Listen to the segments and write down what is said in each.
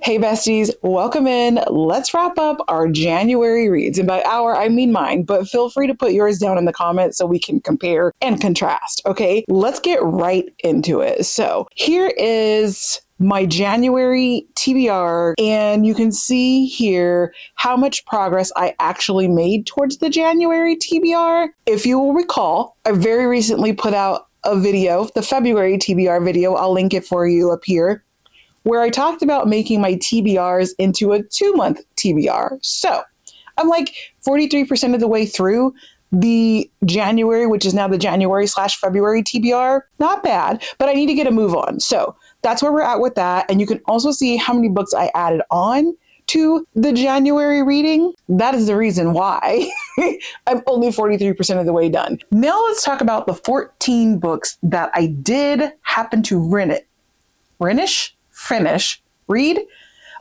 Hey besties, welcome in. Let's wrap up our January reads. And by our, I mean mine, but feel free to put yours down in the comments so we can compare and contrast. Okay, let's get right into it. So here is my January TBR, and you can see here how much progress I actually made towards the January TBR. If you will recall, I very recently put out a video, the February TBR video. I'll link it for you up here, where I talked about making my TBRs into a 2-month TBR. So I'm like 43% of the way through the January, which is now the January/February TBR. Not bad, but I need to get a move on. So that's where we're at with that. And you can also see how many books I added on to the January reading. That is the reason why I'm only 43% of the way done. Now let's talk about the 14 books that I did happen to read.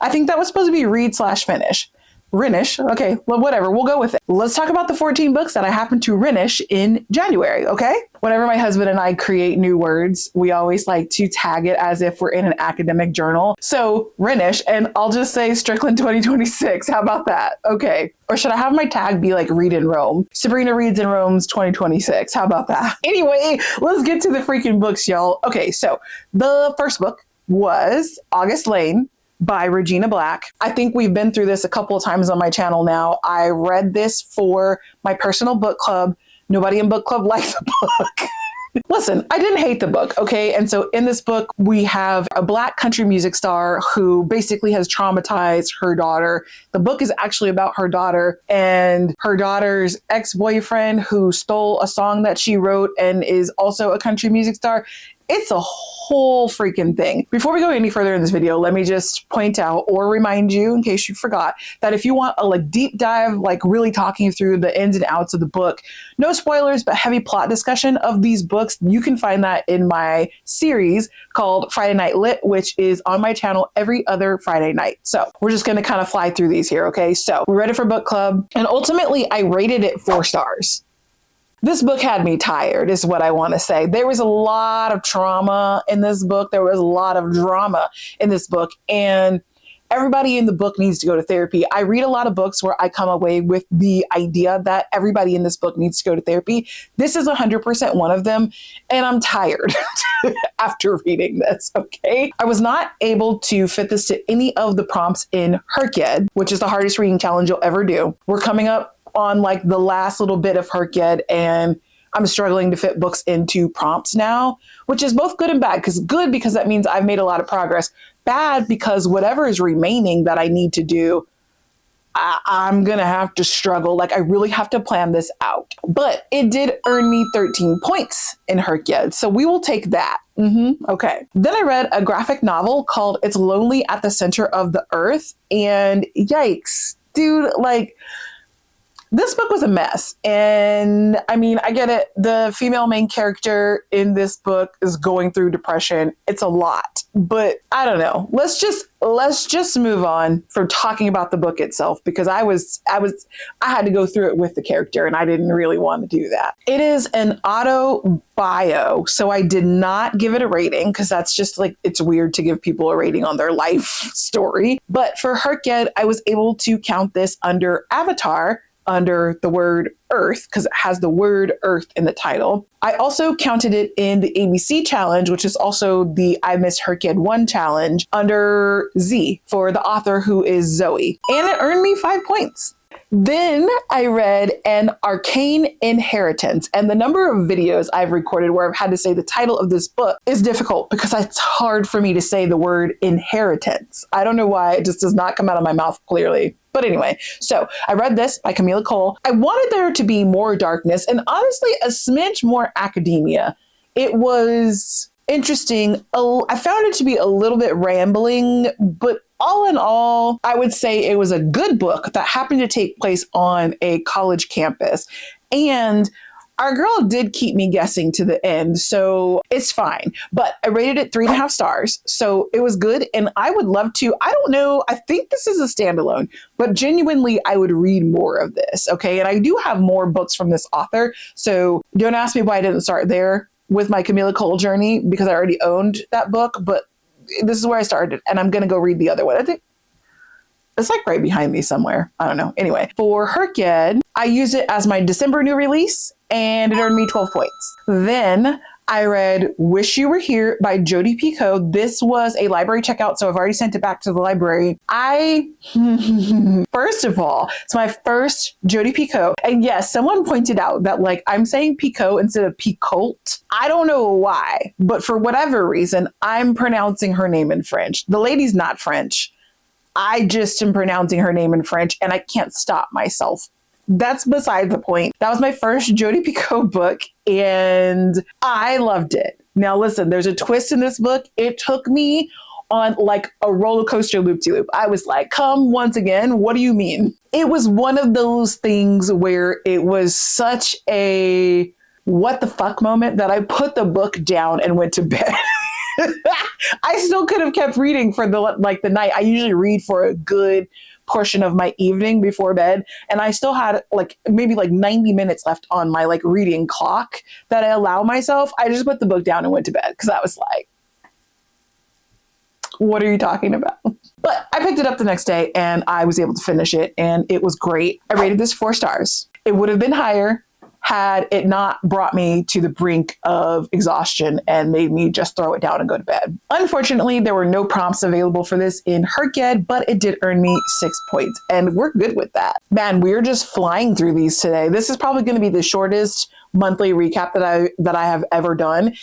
I think that was supposed to be read/finish. Rinish. Okay, well, whatever. We'll go with it. Let's talk about the 14 books that I happened to rinish in January, okay? Whenever my husband and I create new words, we always like to tag it as if we're in an academic journal. So, rinish, and I'll just say Strickland 2026. How about that? Okay. Or should I have my tag be like Read in Rome? Sabrina Reads in Rome's 2026. How about that? Anyway, let's get to the freaking books, y'all. Okay, so the first book was August Lane by Regina Black. I think we've been through this a couple of times on my channel now. I read this for my personal book club. Nobody in book club liked the book. Listen, I didn't hate the book, okay? And so in this book, we have a Black country music star who basically has traumatized her daughter. The book is actually about her daughter and her daughter's ex-boyfriend who stole a song that she wrote and is also a country music star. It's a whole freaking thing. Before we go any further in this video, let me just point out or remind you, in case you forgot, that if you want a deep dive, really talking through the ins and outs of the book, no spoilers, but heavy plot discussion of these books, you can find that in my series called Friday Night Lit, which is on my channel every other Friday night. So we're just going to kind of fly through these here, okay? So we read it for book club, and ultimately I rated it 4 stars. This book had me tired, is what I want to say. There was a lot of trauma in this book. There was a lot of drama in this book. And everybody in the book needs to go to therapy. I read a lot of books where I come away with the idea that everybody in this book needs to go to therapy. This is 100% one of them. And I'm tired after reading this, okay? I was not able to fit this to any of the prompts in hrcyed, which is the hardest reading challenge you'll ever do. We're coming up on the last little bit of hrcyed, and I'm struggling to fit books into prompts now, which is both good and bad. Good because that means I've made a lot of progress. Bad because whatever is remaining that I need to do, I'm gonna have to struggle. I really have to plan this out. But it did earn me 13 points in hrcyed, so we will take that. Okay. Then I read a graphic novel called It's Lonely at the Center of the Earth, and yikes, dude, this book was a mess. And I mean, I get it. The female main character in this book is going through depression. It's a lot, but I don't know. Let's just move on from talking about the book itself, because I had to go through it with the character and I didn't really want to do that. It is an auto bio, so I did not give it a rating because that's just it's weird to give people a rating on their life story. But for hrcyed, I was able to count this under Avatar, under the word Earth, because it has the word Earth in the title. I also counted it in the ABC challenge, which is also the I Miss hrcyed 1 challenge, under Z for the author, who is Zoe. And it earned me 5 points. Then I read An Arcane Inheritance, and the number of videos I've recorded where I've had to say the title of this book is difficult because it's hard for me to say the word inheritance. I don't know why, it just does not come out of my mouth clearly. But anyway, so I read this by Camila Cole. I wanted there to be more darkness and honestly a smidge more academia. It was interesting. I found it to be a little bit rambling, but all in all, I would say it was a good book that happened to take place on a college campus. And our girl did keep me guessing to the end, so it's fine. But I rated it 3.5 stars, so it was good. And I would love to, I don't know, I think this is a standalone, but genuinely, I would read more of this, okay? And I do have more books from this author, so don't ask me why I didn't start there with my Camila Cole journey, because I already owned that book, but this is where I started, and I'm going to go read the other one. I think It's like right behind me somewhere. I don't know. Anyway, for hrcyed, I use it as my December new release and it earned me 12 points. Then I read Wish You Were Here by Jodi Picoult. This was a library checkout, so I've already sent it back to the library. First of all, it's my first Jodi Picoult. And yes, someone pointed out that like I'm saying Picoult instead of Picoult. I don't know why, but for whatever reason, I'm pronouncing her name in French. The lady's not French. I just am pronouncing her name in French and I can't stop myself. That's beside the point. That was my first Jodi Picoult book and I loved it. Now listen, there's a twist in this book. It took me on like a roller coaster loop-de-loop. I was like, come once again, what do you mean? It was one of those things where it was such a what the fuck moment that I put the book down and went to bed. I still could have kept reading for the night. I usually read for a good portion of my evening before bed. And I still had maybe 90 minutes left on my reading clock that I allow myself. I just put the book down and went to bed because I was like, what are you talking about? But I picked it up the next day and I was able to finish it and it was great. I rated this 4 stars. It would have been higher had it not brought me to the brink of exhaustion and made me just throw it down and go to bed. Unfortunately, there were no prompts available for this in hrcyed, but it did earn me 6 points, and we're good with that. Man, we're just flying through these today. This is probably going to be the shortest monthly recap that I have ever done.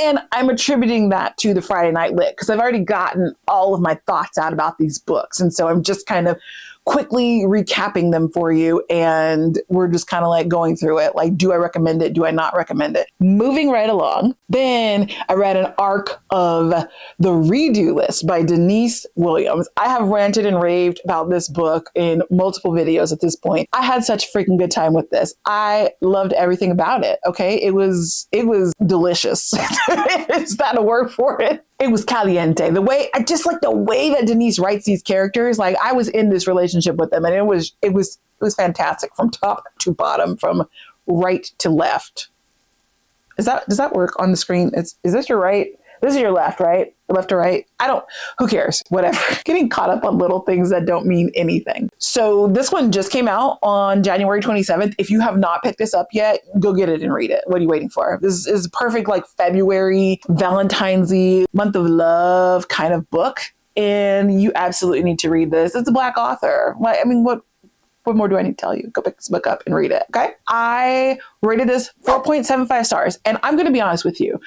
And I'm attributing that to the Friday Night Lit because I've already gotten all of my thoughts out about these books. And so I'm just kind of quickly recapping them for you. And we're just kind of going through it. Do I recommend it? Do I not recommend it? Moving right along. Then I read an arc of The Redo List by Denise Williams. I have ranted and raved about this book in multiple videos at this point. I had such a freaking good time with this. I loved everything about it. Okay. It was delicious. Is that a word for it? It was caliente. I just like the way that Denise writes these characters. I was in this relationship with them and it was fantastic from top to bottom, from right to left. Does that work on the screen? Is this your right? This is your left, right? Left to right? Who cares? Whatever. Getting caught up on little things that don't mean anything. So this one just came out on January 27th. If you have not picked this up yet, go get it and read it. What are you waiting for? This is perfect, February, Valentine's-y, month of love kind of book. And you absolutely need to read this. It's a Black author. What more do I need to tell you? Go pick this book up and read it. Okay. I rated this 4.75 stars. And I'm going to be honest with you.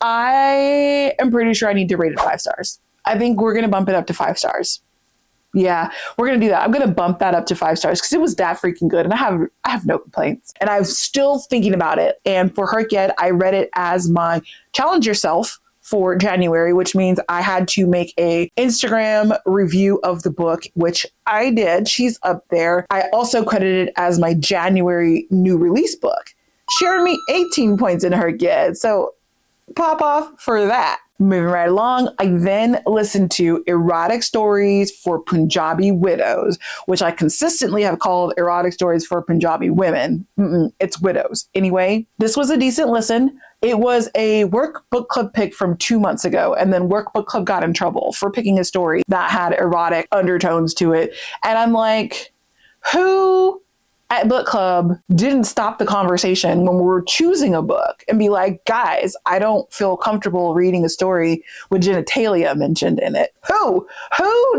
I am pretty sure I need to rate it 5 stars. I think we're going to bump it up to 5 stars. Yeah, we're going to do that. I'm going to bump that up to 5 stars because it was that freaking good. And I have no complaints. And I'm still thinking about it. And for hrcyed, I read it as my challenge yourself for January, which means I had to make a Instagram review of the book, which I did. She's up there. I also credited it as my January new release book. She earned me 18 points in hrcyed. So pop off for that. Moving right along, I then listened to Erotic Stories for Punjabi Widows, which I consistently have called Erotic Stories for Punjabi Women. It's widows. Anyway, this was a decent listen. It was a work book club pick from 2 months ago, and then work book club got in trouble for picking a story that had erotic undertones to it. And I'm like, who at book club didn't stop the conversation when we were choosing a book and be like, guys, I don't feel comfortable reading a story with genitalia mentioned in it. Who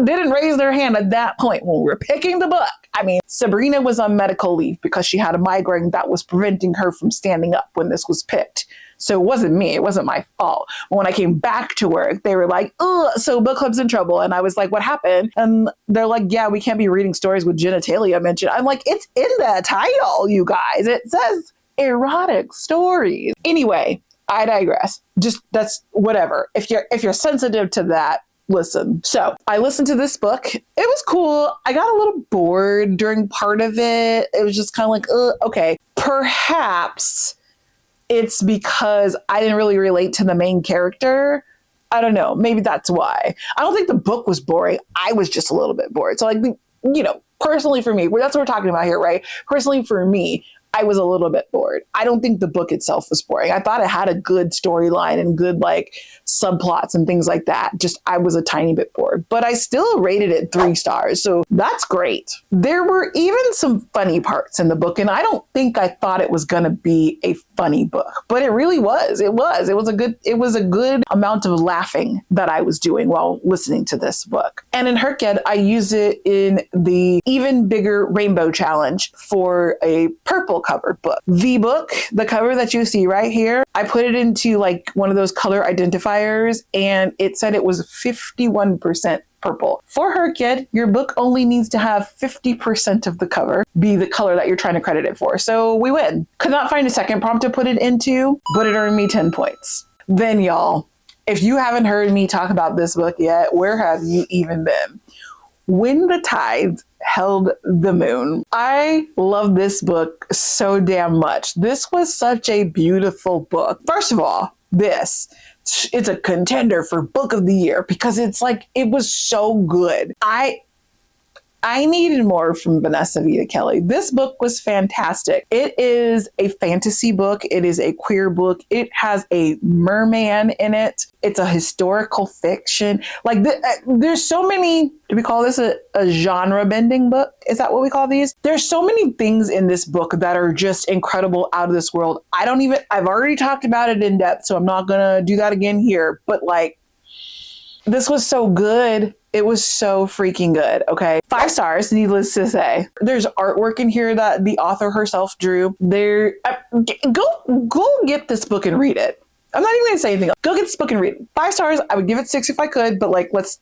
didn't raise their hand at that point when we were picking the book? I mean, Sabrina was on medical leave because she had a migraine that was preventing her from standing up when this was picked. So it wasn't me. It wasn't my fault. But when I came back to work, they were like, oh, so book club's in trouble. And I was like, what happened? And they're like, yeah, we can't be reading stories with genitalia mentioned. I'm like, it's in the title, you guys. It says erotic stories. Anyway, I digress. Just that's whatever. If you're sensitive to that, listen. So I listened to this book. It was cool. I got a little bored during part of it. It was just kind of like, okay, perhaps it's because I didn't really relate to the main character. I don't know. Maybe that's why. I don't think the book was boring. I was just a little bit bored. So personally for me, that's what we're talking about here, right? Personally for me, I was a little bit bored. I don't think the book itself was boring. I thought it had a good storyline and good like subplots and things like that. Just I was a tiny bit bored, but I still rated it 3 stars. So that's great. There were even some funny parts in the book, and I don't think I thought it was going to be a funny book, but it really was. It was a good amount of laughing that I was doing while listening to this book. And in hrcyed, I use it in the Even Bigger Rainbow Challenge for a purple covered book. The cover that you see right here, I put it into like one of those color identifiers, and it said it was 51% purple. For hrcyed, your book only needs to have 50% of the cover be the color that you're trying to credit it for. So we win. Could not find a second prompt to put it into, but it earned me 10 points. Then y'all, if you haven't heard me talk about this book yet, where have you even been? When the Tides Held the Moon. I love this book so damn much. This was such a beautiful book. First of all, it's a contender for book of the year because it's like, it was so good. I needed more from Vanessa Vita Kelly. This book was fantastic. It is a fantasy book. It is a queer book. It has a merman in it. It's a historical fiction. Like there's so many, do we call this a genre bending book? Is that what we call these? There's so many things in this book that are just incredible, out of this world. I've already talked about it in depth, so I'm not gonna do that again here. But like, this was so good. It was so freaking good. Okay. 5 stars, needless to say. There's artwork in here that the author herself drew. Go get this book and read it. I'm not even going to say anything else. Go get this book and read it. 5 stars. I would give it 6 if I could, but like, let's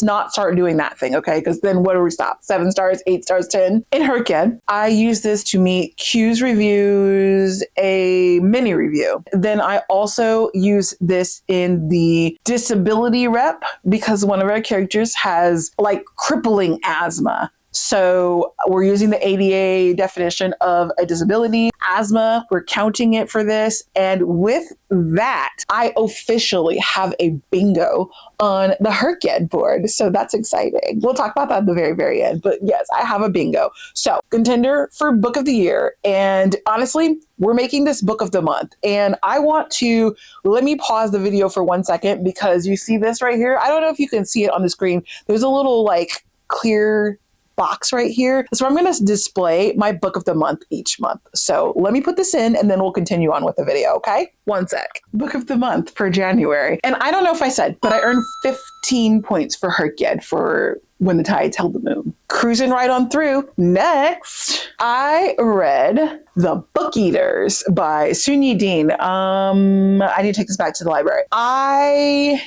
not start doing that thing. Okay. Because then what do we stop? 7 stars, 8 stars, 10. In hrcyed, I use this to meet Q's reviews, a mini review. Then I also use this in the disability rep because one of our characters has like crippling asthma. So we're using the ADA definition of a disability, asthma. We're counting it for this. And with that, I officially have a bingo on the hrcyed board. So that's exciting. We'll talk about that at the very, very end. But yes, I have a bingo. So contender for book of the year. And honestly, we're making this book of the month. And I want to, let me pause the video for 1 second because you see this right here. I don't know if you can see it on the screen. There's a little like clear box right here. So I'm going to display my book of the month each month. So let me put this in and then we'll continue on with the video. Okay. 1 sec. Book of the month for January. And I don't know if I said, but I earned 15 points for hrcyed for When the Tides Held the Moon. Cruising right on through. Next, I read The Book Eaters by Sunyi Dean. I need to take this back to the library. I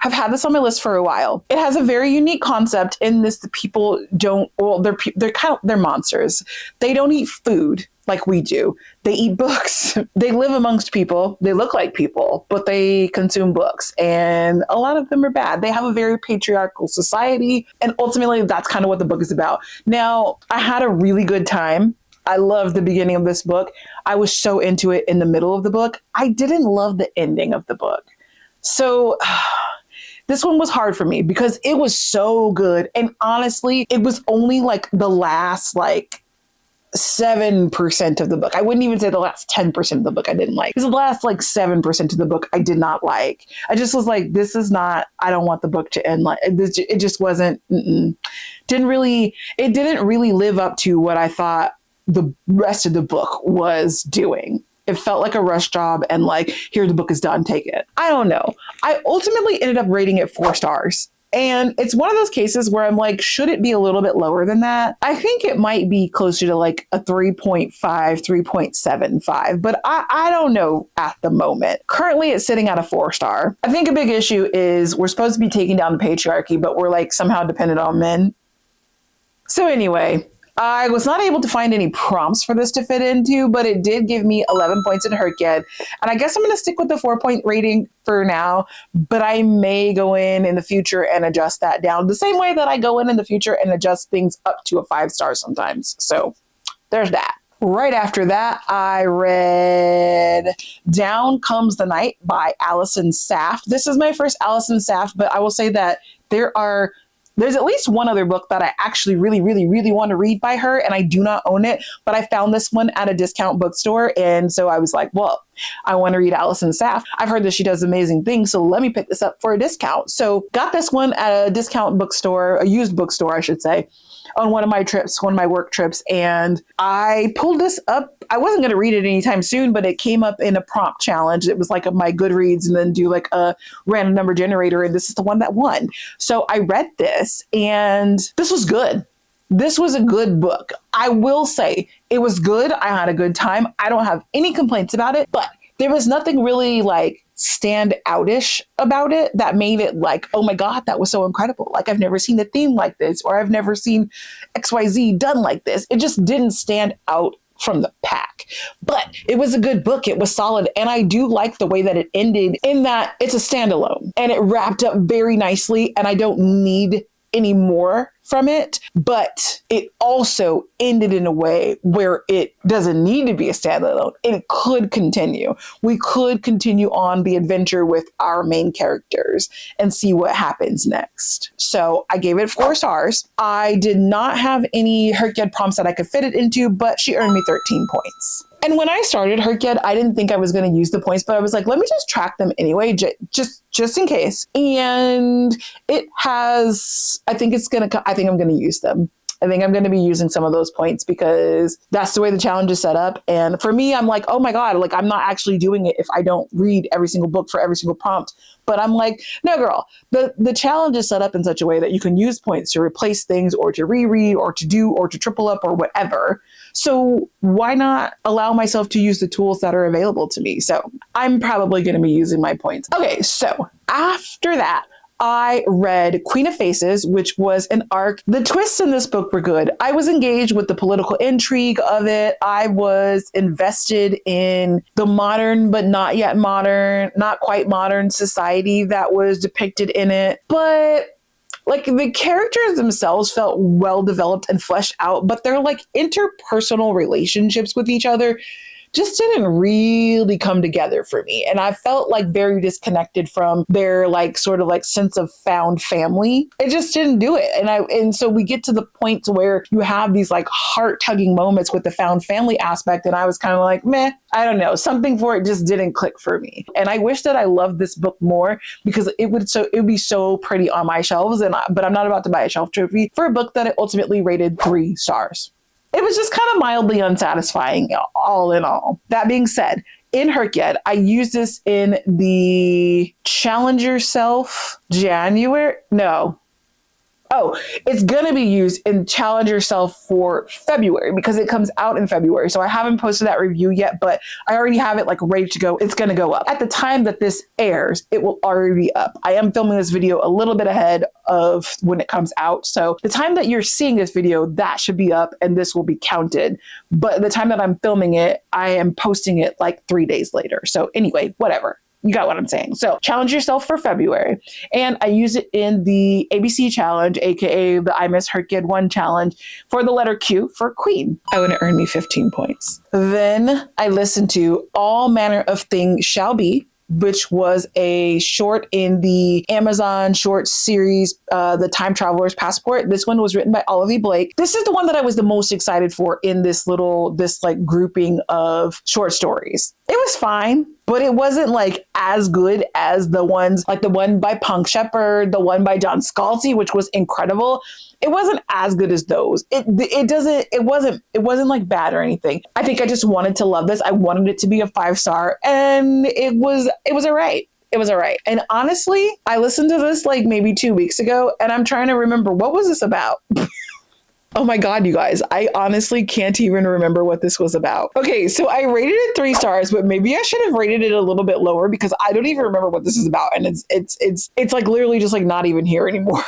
have had this on my list for a while. It has a very unique concept in this. The people don't, well, they're monsters. They don't eat food like we do. They eat books. They live amongst people. They look like people, but they consume books. And a lot of them are bad. They have a very patriarchal society. And ultimately, that's kind of what the book is about. Now, I had a really good time. I loved the beginning of this book. I was so into it in the middle of the book. I didn't love the ending of the book. So this one was hard for me because it was so good. And honestly, it was only like the last like 7% of the book. I wouldn't even say the last 10% of the book I didn't like. It was the last like 7% of the book I did not like. I just was like, this is not, I don't want the book to end like this. It just wasn't, it didn't really live up to what I thought the rest of the book was doing. It felt like a rush job and like, here, the book is done, take it. I don't know. I ultimately ended up rating it 4 stars. And it's one of those cases where I'm like, should it be a little bit lower than that? I think it might be closer to like a 3.5, 3.75, but I don't know at the moment. Currently, it's sitting at a 4 star. I think a big issue is we're supposed to be taking down the patriarchy, but we're like somehow dependent on men. So anyway, I was not able to find any prompts for this to fit into, but it did give me 11 points in hrcyed. And I guess I'm going to stick with the 4-point rating for now, but I may go in the future and adjust that down the same way that I go in the future and adjust things up to a 5 star sometimes. So there's that. Right after that, I read Down Comes the Night by Allison Saft. This is my first Allison Saft, but I will say that there are There's at least one other book that I actually really, really, really want to read by her, and I do not own it, but I found this one at a discount bookstore. And so I was like, well, I want to read Allison Saff. I've heard that she does amazing things, so let me pick this up for a discount. So got this one at a discount bookstore, a used bookstore, I should say, on one of my trips, one of my work trips. And I pulled this up. I wasn't going to read it anytime soon, but it came up in a prompt challenge. It was like my Goodreads and then do like a random number generator. And this is the one that won. So I read this and this was good. This was a good book. I will say it was good. I had a good time. I don't have any complaints about it, but there was nothing really like stand outish about it that made it like, oh my God, that was so incredible. Like I've never seen a theme like this, or I've never seen XYZ done like this. It just didn't stand out from the pack, but it was a good book. It was solid. And I do like the way that it ended in that it's a standalone and it wrapped up very nicely. And I don't need any more from it, but it also ended in a way where it doesn't need to be a standalone. It could continue. We could continue on the adventure with our main characters and see what happens next. So I gave it 4 stars. I did not have any hrcyed prompts that I could fit it into, but she earned me 13 points. And when I started hrcyed, I didn't think I was going to use the points, but I was like, let me just track them anyway, just in case. And it has, I think I'm going to use them. I think I'm going to be using some of those points because that's the way the challenge is set up. And for me, I'm like, oh my God, like I'm not actually doing it if I don't read every single book for every single prompt. But I'm like, no, girl, the challenge is set up in such a way that you can use points to replace things or to reread or to do or to triple up or whatever. So why not allow myself to use the tools that are available to me? So I'm probably going to be using my points. Okay, so after that, I read Queen of Faces, which was an arc. The twists in this book were good. I was engaged with the political intrigue of it. I was invested in the modern, but not yet modern, not quite modern society that was depicted in it. But like the characters themselves felt well developed and fleshed out, but their like interpersonal relationships with each other just didn't really come together for me. And I felt like very disconnected from their like sort of like sense of found family. It just didn't do it. And so we get to the point where you have these like heart tugging moments with the found family aspect. And I was kind of like, meh, I don't know. Something for it just didn't click for me. And I wish that I loved this book more because it would be so pretty on my shelves. But I'm not about to buy a shelf trophy for a book that I ultimately rated 3 stars. It was just kind of mildly unsatisfying, all in all. That being said, in hrcyed, I used this in the Challenge Yourself January. No. Oh, it's going to be used in Challenge Yourself for February because it comes out in February. So I haven't posted that review yet, but I already have it like ready to go. It's going to go up. At the time that this airs, it will already be up. I am filming this video a little bit ahead of when it comes out. So the time that you're seeing this video, that should be up and this will be counted. But the time that I'm filming it, I am posting it like 3 days later. So anyway, whatever. You got what I'm saying. So Challenge Yourself for February. And I use it in the ABC challenge, aka the I Miss hrcyed 1 challenge for the letter Q for Queen. I would have earned me 15 points. Then I listened to All Manner of Things Shall Be, which was a short in the Amazon short series, The Time Traveler's Passport. This one was written by Olivia Blake. This is the one that I was the most excited for in this like grouping of short stories. It was fine, but it wasn't like as good as the ones, like the one by Punk Shepherd, the one by John Scalzi, which was incredible. It wasn't as good as those. It wasn't like bad or anything. I think I just wanted to love this. I wanted it to be a 5-star and it was all right. It was all right. And honestly, I listened to this like maybe 2 weeks ago and I'm trying to remember what was this about? Oh my God, you guys, I honestly can't even remember what this was about. Okay, so I rated it 3 stars, but maybe I should have rated it a little bit lower because I don't even remember what this is about. And it's like literally just like not even here anymore.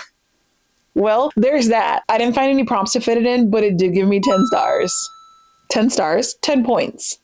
Well, there's that. I didn't find any prompts to fit it in, but it did give me 10 stars. 10 stars, 10 points.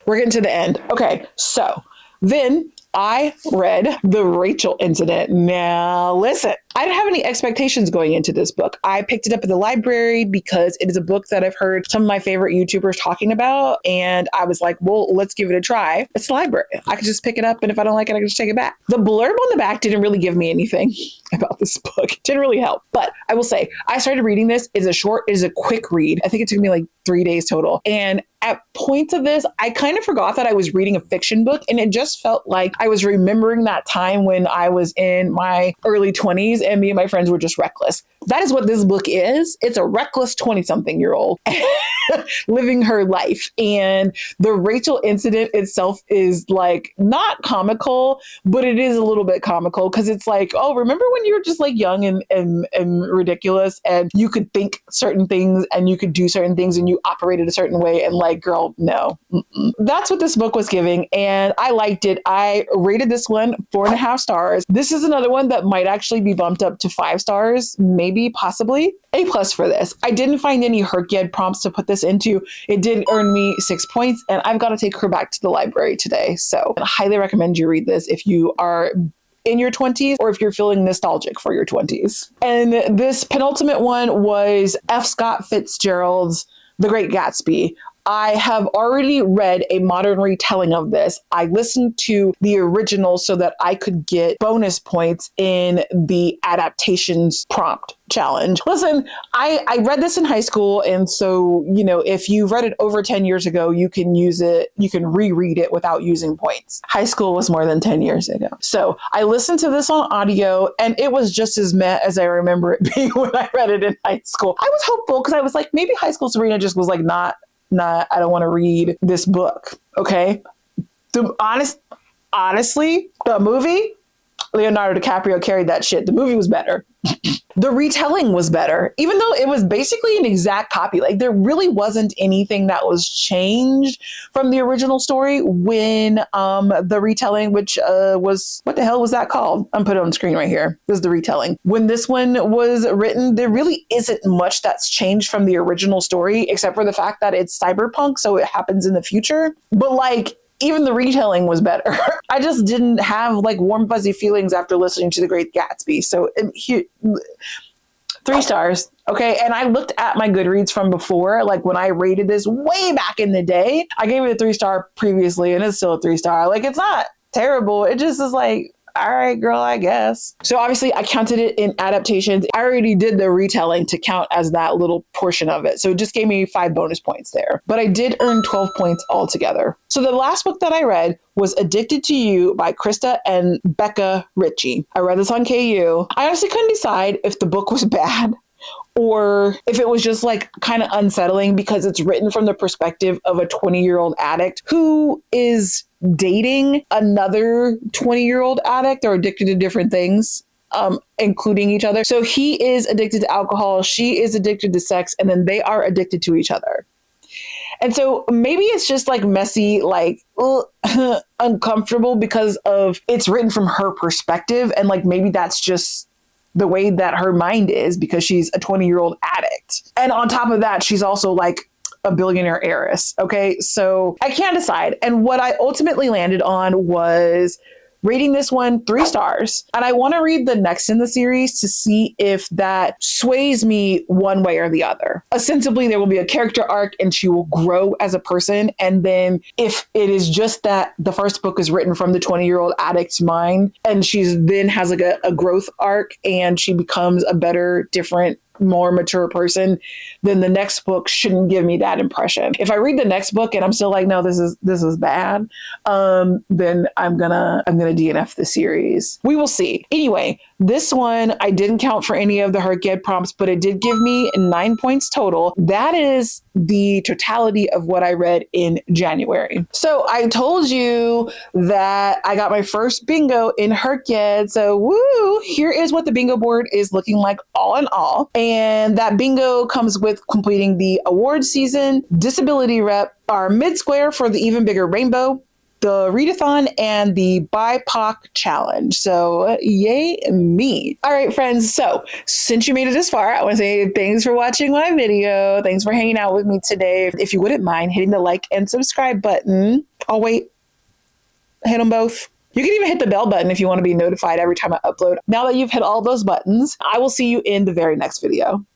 We're getting to the end. Okay, so then I read The Rachel Incident. Now, listen, I didn't have any expectations going into this book. I picked it up at the library because it is a book that I've heard some of my favorite YouTubers talking about. And I was like, well, let's give it a try. It's the library. I could just pick it up. And if I don't like it, I can just take it back. The blurb on the back didn't really give me anything about this book. It didn't really help. But I will say, I started reading this. It is a quick read. I think it took me like 3 days total. And at points of this, I kind of forgot that I was reading a fiction book, and it just felt like I was remembering that time when I was in my early 20s and me and my friends were just reckless. That is what this book is. It's a reckless 20-something-year-old living her life. And the Rachel incident itself is like not comical, but it is a little bit comical because it's like, oh, remember when you were just like young and ridiculous and you could think certain things and you could do certain things and you operated a certain way, and like, girl, no. Mm-mm. That's what this book was giving, and I liked it. I rated this one 4.5 stars. This is another one that might actually be bumped up to 5 stars, maybe, possibly. A+ for this. I didn't find any hrcyed prompts to put this into. It did earn me 6 points, and I've got to take her back to the library today. So I highly recommend you read this if you are in your 20s or if you're feeling nostalgic for your 20s. And this penultimate one was F. Scott Fitzgerald's The Great Gatsby. I have already read a modern retelling of this. I listened to the original so that I could get bonus points in the adaptations prompt challenge. Listen, I read this in high school. And so, you know, if you read it over 10 years ago, you can use it, you can reread it without using points. High school was more than 10 years ago. So I listened to this on audio and it was just as meh as I remember it being when I read it in high school. I was hopeful because I was like, maybe high school Serena just was like, not, I don't want to read this book. Okay. Honestly, the movie, Leonardo DiCaprio carried that shit. The movie was better. The retelling was better, even though it was basically an exact copy. Like there really wasn't anything that was changed from the original story when the retelling, which was, what the hell was that called? I'm putting it on the screen right here. This is the retelling. When this one was written, there really isn't much that's changed from the original story, except for the fact that it's cyberpunk, so it happens in the future. But like, even the retelling was better. I just didn't have like warm, fuzzy feelings after listening to The Great Gatsby. So here, 3 stars. Okay. And I looked at my Goodreads from before, like when I rated this way back in the day, I gave it a 3-star previously and it's still a 3-star. Like it's not terrible. It just is like, all right, girl, I guess. So obviously I counted it in adaptations. I already did the retelling to count as that little portion of it. So it just gave me 5 bonus points there. But I did earn 12 points altogether. So the last book that I read was Addicted to You by Krista and Becca Ritchie. I read this on KU. I honestly couldn't decide if the book was bad or if it was just like kind of unsettling because it's written from the perspective of a 20-year-old addict who is dating another 20-year-old addict or addicted to different things, including each other. So he is addicted to alcohol, she is addicted to sex, and then they are addicted to each other. And so maybe it's just like messy, like uncomfortable because of it's written from her perspective. And like maybe that's just the way that her mind is because she's a 20-year-old addict. And on top of that, she's also like a billionaire heiress. Okay. So I can't decide. And what I ultimately landed on was rating this one 3 stars. And I want to read the next in the series to see if that sways me one way or the other. Ostensibly, there will be a character arc and she will grow as a person. And then if it is just that the first book is written from the 20-year-old addict's mind and she's then has like a growth arc and she becomes a better, different, more mature person, then the next book shouldn't give me that impression. If I read the next book and I'm still like, no, this is bad, then I'm gonna DNF the series. We will see. Anyway, this one I didn't count for any of the hrcyed prompts, but it did give me 9 points total. That is the totality of what I read in January. So I told you that I got my first bingo in hrcyed. So woo! Here is what the bingo board is looking like all in all. And that bingo comes with completing the award season, disability rep, our mid-square for the even bigger rainbow, the readathon, and the BIPOC challenge. So yay me. All right, friends. So since you made it this far, I want to say thanks for watching my video. Thanks for hanging out with me today. If you wouldn't mind hitting the like and subscribe button. I'll wait. Hit them both. You can even hit the bell button if you want to be notified every time I upload. Now that you've hit all those buttons, I will see you in the very next video.